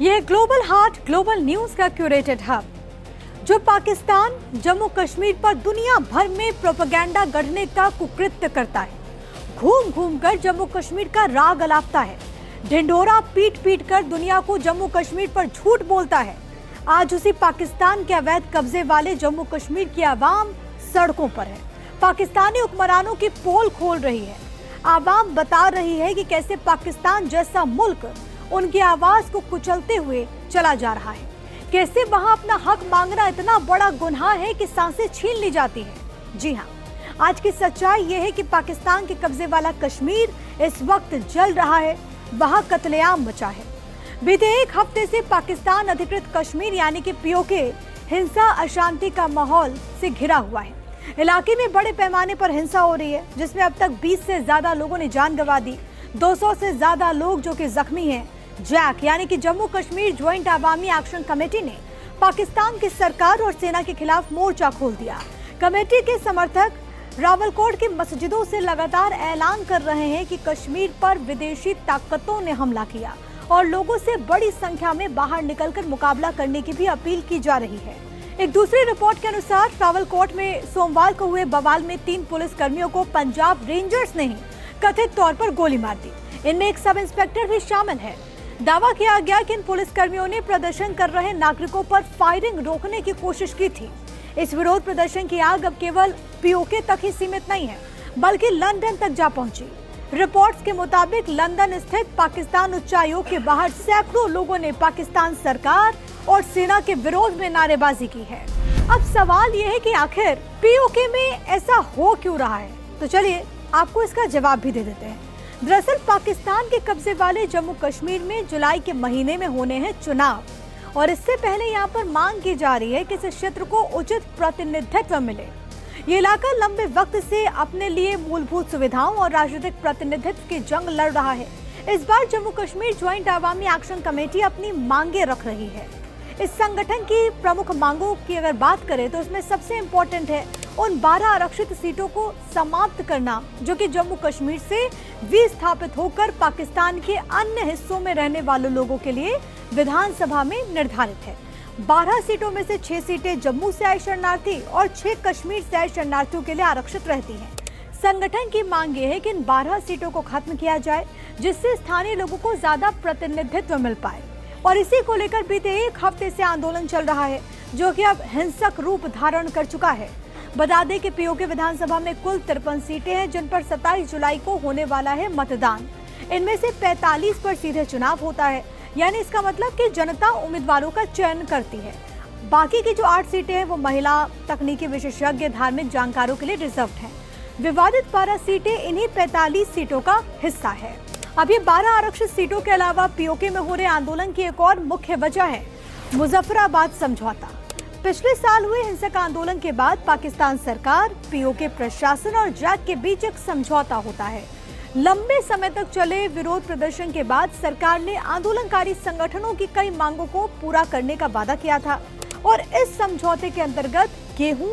ये global heart global news का curated hub जो पाकिस्तान जम्मू कश्मीर पर दुनिया भर में प्रोपेगेंडा गढ़ने का कुकृत्य करता है। घूम घूम कर जम्मू कश्मीर का राग अलापता है। ढिंढोरा पीट पीट कर दुनिया को जम्मू कश्मीर पर झूठ बोलता है। आज उसी पाकिस्तान के अवैध कब्जे वाले जम्मू कश्मीर की आवाम सड़कों पर है। पाकिस्तानी हुक्मरानों की पोल खोल रही है। आवाम बता रही है कि कैसे पाकिस्तान जैसा मुल्क उनकी आवाज को कुचलते हुए चला जा रहा है। कैसे वहां अपना हक मांगना इतना बड़ा गुनाह है कि सांसें छीन ली जाती है। जी हाँ, आज की सच्चाई ये है कि पाकिस्तान के कब्जे वाला कश्मीर इस वक्त जल रहा है। वहां कत्लेआम मचा है। बीते एक हफ्ते से पाकिस्तान अधिकृत कश्मीर यानी कि पीओके हिंसा अशांति का माहौल से घिरा हुआ है। इलाके में बड़े पैमाने पर हिंसा हो रही है, जिसमें अब तक 20 से ज्यादा लोगों ने जान गंवा दी। 200 से ज्यादा लोग जो कि जख्मी हैं। जैक यानी कि जम्मू कश्मीर ज्वाइंट अवामी एक्शन कमेटी ने पाकिस्तान की सरकार और सेना के खिलाफ मोर्चा खोल दिया। कमेटी के समर्थक रावलकोट की मस्जिदों से लगातार ऐलान कर रहे हैं कि कश्मीर पर विदेशी ताकतों ने हमला किया और लोगों से बड़ी संख्या में बाहर निकलकर मुकाबला करने की भी अपील की जा रही है। एक दूसरी रिपोर्ट के अनुसार रावलकोट में सोमवार को हुए बवाल में 3 पुलिस कर्मियों को पंजाब रेंजर्स ने ही कथित तौर पर गोली मार दी। इनमें एक सब इंस्पेक्टर भी शामिल है। दावा किया गया कि इन पुलिस कर्मियों ने प्रदर्शन कर रहे नागरिकों पर फायरिंग रोकने की कोशिश की थी। इस विरोध प्रदर्शन की आग अब केवल पीओके तक ही सीमित नहीं है, बल्कि लंदन तक जा पहुंची। रिपोर्ट्स के मुताबिक लंदन स्थित पाकिस्तान उच्चायोग के बाहर सैकड़ों लोगों ने पाकिस्तान सरकार और सेना के विरोध में नारेबाजी की है। अब सवाल ये है कि आखिर पीओके में ऐसा हो क्यों रहा है, तो चलिए आपको इसका जवाब भी दे देते हैं। दरअसल पाकिस्तान के कब्जे वाले जम्मू कश्मीर में जुलाई के महीने में होने हैं चुनाव और इससे पहले यहाँ पर मांग की जा रही है कि इस क्षेत्र को उचित प्रतिनिधित्व मिले। ये इलाका लंबे वक्त से अपने लिए मूलभूत सुविधाओं और राजनीतिक प्रतिनिधित्व की जंग लड़ रहा है। इस बार जम्मू कश्मीर ज्वाइंट अवामी एक्शन कमेटी अपनी मांगे रख रही है। इस संगठन की प्रमुख मांगों की अगर बात करें तो इसमें सबसे इम्पोर्टेंट है उन 12 आरक्षित सीटों को समाप्त करना जो कि जम्मू कश्मीर से विस्थापित होकर पाकिस्तान के अन्य हिस्सों में रहने वाले लोगों के लिए विधानसभा में निर्धारित है। 12 सीटों में से 6 सीटें जम्मू से आए शरणार्थी और 6 कश्मीर से आए शरणार्थियों के लिए आरक्षित रहती हैं। संगठन की मांग ये है कि इन 12 सीटों को खत्म किया जाए, जिससे स्थानीय लोगों को ज्यादा प्रतिनिधित्व मिल पाए। और इसी को लेकर बीते एक हफ्ते से आंदोलन चल रहा है, जो कि अब हिंसक रूप धारण कर चुका है। बता दें कि पीओके विधानसभा में कुल 53 सीटें हैं, जिन पर 27 जुलाई को होने वाला है मतदान। इनमें से 45 पर सीधे चुनाव होता है, यानी इसका मतलब कि जनता उम्मीदवारों का चयन करती है। बाकी की जो 8 सीटें हैं वो महिला, तकनीकी विशेषज्ञ, धार्मिक जानकारों के लिए रिजर्व हैं। विवादित 12 सीटें इन्हीं 45 सीटों का हिस्सा है। अब ये 12 आरक्षित सीटों के अलावा पीओके में हो रहे आंदोलन की एक और मुख्य वजह है मुजफ्फराबाद समझौता। पिछले साल हुए हिंसक आंदोलन के बाद पाकिस्तान सरकार, पीओके प्रशासन और जैक के बीच एक समझौता होता है। लंबे समय तक चले विरोध प्रदर्शन के बाद सरकार ने आंदोलनकारी संगठनों की कई मांगों को पूरा करने का वादा किया था और इस समझौते के अंतर्गत गेहूं,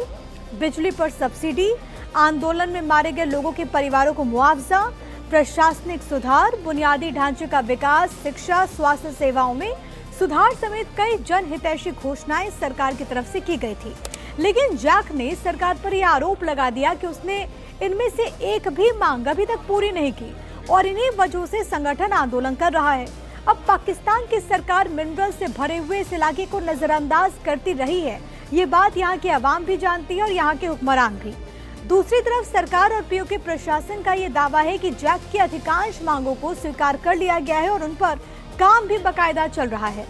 बिजली पर सब्सिडी, आंदोलन में मारे गए लोगों के परिवारों को मुआवजा, प्रशासनिक सुधार, बुनियादी ढांचे का विकास, शिक्षा, स्वास्थ्य सेवाओं में सुधार समेत कई जनहितैषी घोषणाएं सरकार की तरफ से की गई थी। लेकिन जैक ने सरकार पर यह आरोप लगा दिया कि उसने इनमें से एक भी मांग अभी तक पूरी नहीं की और इन्हीं वजहों से संगठन आंदोलन कर रहा है। अब पाकिस्तान की सरकार मिनरल से भरे हुए इस इलाके को नजरअंदाज करती रही है। ये बात यहाँ की आवाम भी जानती है और यहाँ के हुक्मरान भी। दूसरी तरफ सरकार और पीओके प्रशासन का ये दावा है कि जैक की अधिकांश मांगों को स्वीकार कर लिया गया है और उन पर काम भी बकायदा चल रहा है।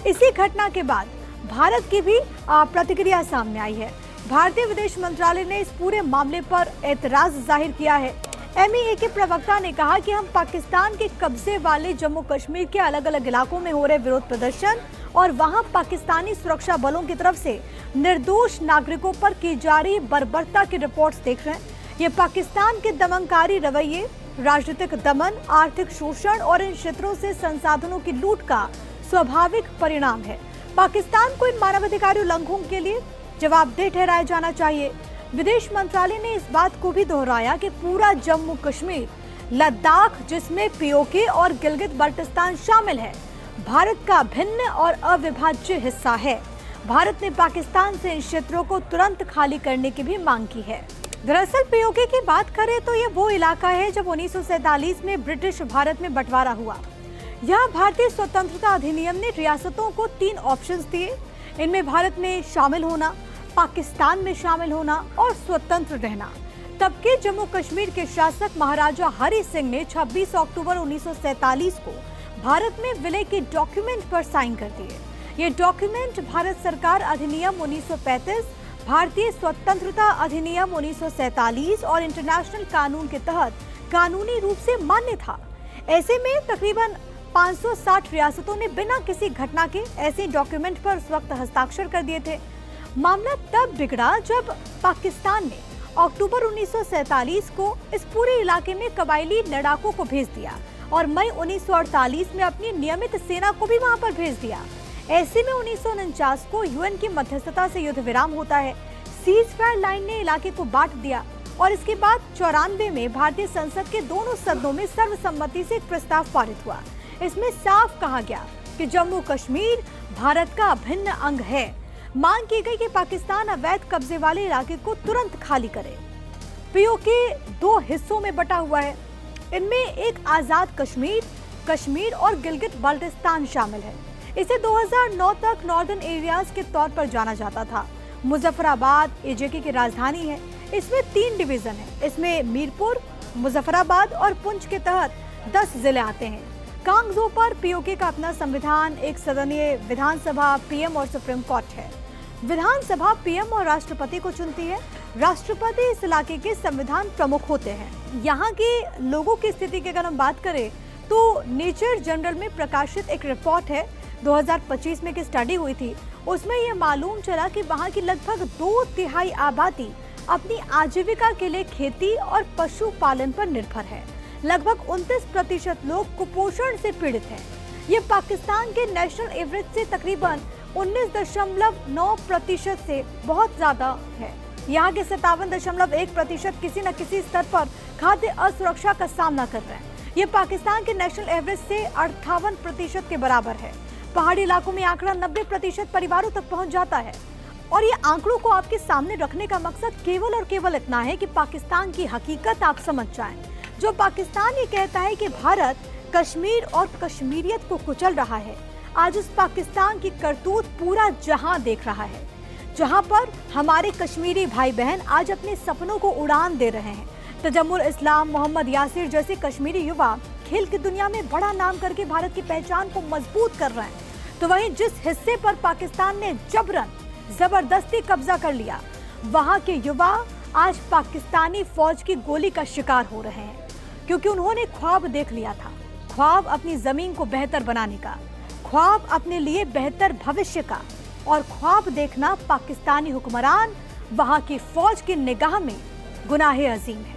इसी घटना के बाद भारत की भी प्रतिक्रिया सामने आई है। भारतीय विदेश मंत्रालय ने इस पूरे मामले पर एतराज जाहिर किया है। एमईए के प्रवक्ता ने कहा कि हम पाकिस्तान के कब्जे वाले जम्मू कश्मीर के अलग अलग इलाकों में हो रहे विरोध प्रदर्शन और वहां पाकिस्तानी सुरक्षा बलों की तरफ से निर्दोष नागरिकों पर की जा रही बर्बरता की रिपोर्ट्स देख रहे हैं। ये पाकिस्तान के दमनकारी रवैये, राजनीतिक दमन, आर्थिक शोषण और इन क्षेत्रों से संसाधनों की लूट का स्वाभाविक परिणाम है। पाकिस्तान को इन मानवाधिकार उल्लंघनों के लिए जवाबदेह ठहराया जाना चाहिए। विदेश मंत्रालय ने इस बात को भी दोहराया कि पूरा जम्मू कश्मीर, लद्दाख जिसमें पीओके और गिलगित बल्टिस्तान शामिल है, भारत का भिन्न और अविभाज्य हिस्सा है। भारत ने पाकिस्तान से इन क्षेत्रों को तुरंत खाली करने की भी मांग की है। दरअसल पीओके की बात करें तो ये वो इलाका है जब 1947 में ब्रिटिश भारत में बंटवारा हुआ। यहाँ भारतीय स्वतंत्रता अधिनियम ने रियासतों को 3 ऑप्शंस दिए। इनमें भारत में शामिल होना, पाकिस्तान में शामिल होना और स्वतंत्र रहना। तब के जम्मू कश्मीर के शासक महाराजा हरि सिंह ने 26 अक्टूबर 1947 को भारत में विलय के डॉक्यूमेंट पर साइन कर दिए। ये डॉक्यूमेंट भारत सरकार अधिनियम 1935, भारतीय स्वतंत्रता अधिनियम 1947 और इंटरनेशनल कानून के तहत कानूनी रूप से मान्य था। ऐसे में तकरीबन 560 रियासतों ने बिना किसी घटना के ऐसे डॉक्यूमेंट पर उस वक्त हस्ताक्षर कर दिए थे। मामला तब बिगड़ा जब पाकिस्तान ने अक्टूबर 1947 को इस पूरे इलाके में कबायली लड़ाकों को भेज दिया और मई 1948 में अपनी नियमित सेना को भी वहां पर भेज दिया। ऐसे में 1949 को यूएन की मध्यस्थता से युद्ध विराम होता है। सीज फायर लाइन ने इलाके को बांट दिया और इसके बाद 94 में भारतीय संसद के दोनों सदनों में सर्वसम्मति से एक प्रस्ताव पारित हुआ। इसमें साफ कहा गया कि जम्मू कश्मीर भारत का अभिन्न अंग है। मांग की गई कि पाकिस्तान अवैध कब्जे वाले इलाके को तुरंत खाली करे। पीओके 2 हिस्सों में बटा हुआ है। इनमें एक आजाद कश्मीर, कश्मीर और गिलगित बाल्टिस्तान शामिल है। इसे 2009 तक नॉर्दर्न एरियाज के तौर पर जाना जाता था। मुजफ्फराबाद एजेके की राजधानी है। इसमें 3 डिवीजन है। इसमें मीरपुर, मुजफ्फराबाद और पुंछ के तहत 10 जिले आते हैं। कागजों पर पीओके का अपना संविधान, एक सदनीय विधानसभा, पीएम और सुप्रीम कोर्ट है। विधानसभा पीएम और राष्ट्रपति को चुनती है। राष्ट्रपति इस इलाके के संविधान प्रमुख होते हैं। यहाँ के लोगों की स्थिति की अगर हम बात करें तो नेचर जर्नल में प्रकाशित एक रिपोर्ट है, 2025 में की स्टडी हुई थी। उसमें यह मालूम चला कि वहाँ की लगभग 2/3 आबादी अपनी आजीविका के लिए खेती और पशुपालन पर निर्भर है। लगभग 29% लोग कुपोषण से पीड़ित हैं। ये पाकिस्तान के नेशनल एवरेज से तकरीबन 19.9% से बहुत ज्यादा है। यहाँ के 57.1% किसी न किसी स्तर पर खाद्य असुरक्षा का सामना कर रहे हैं। ये पाकिस्तान के नेशनल एवरेज से 58% के बराबर है। पहाड़ी इलाकों में आंकड़ा 90% परिवारों तक पहुँच जाता है। और ये आंकड़ों को आपके सामने रखने का मकसद केवल और केवल इतना है कि पाकिस्तान की हकीकत आप समझ जाएं। जो पाकिस्तान ये कहता है कि भारत कश्मीर और कश्मीरियत को कुचल रहा है, आज उस पाकिस्तान की करतूत पूरा जहां देख रहा है, जहां पर हमारे कश्मीरी भाई बहन आज अपने सपनों को उड़ान दे रहे हैं। तजम्मुल इस्लाम, मोहम्मद यासिर जैसे कश्मीरी युवा खेल की दुनिया में बड़ा नाम करके भारत की पहचान को मजबूत कर रहे हैं। तो वहीं जिस हिस्से पर पाकिस्तान ने जबरन जबरदस्ती कब्जा कर लिया, वहां के युवा आज पाकिस्तानी फौज की गोली का शिकार हो रहे हैं, क्योंकि उन्होंने ख्वाब देख लिया था। ख्वाब अपनी जमीन को बेहतर बनाने का, ख्वाब अपने लिए बेहतर भविष्य का, और ख्वाब देखना पाकिस्तानी हुक्मरान, वहां की फौज की निगाह में गुनाहे अजीम है।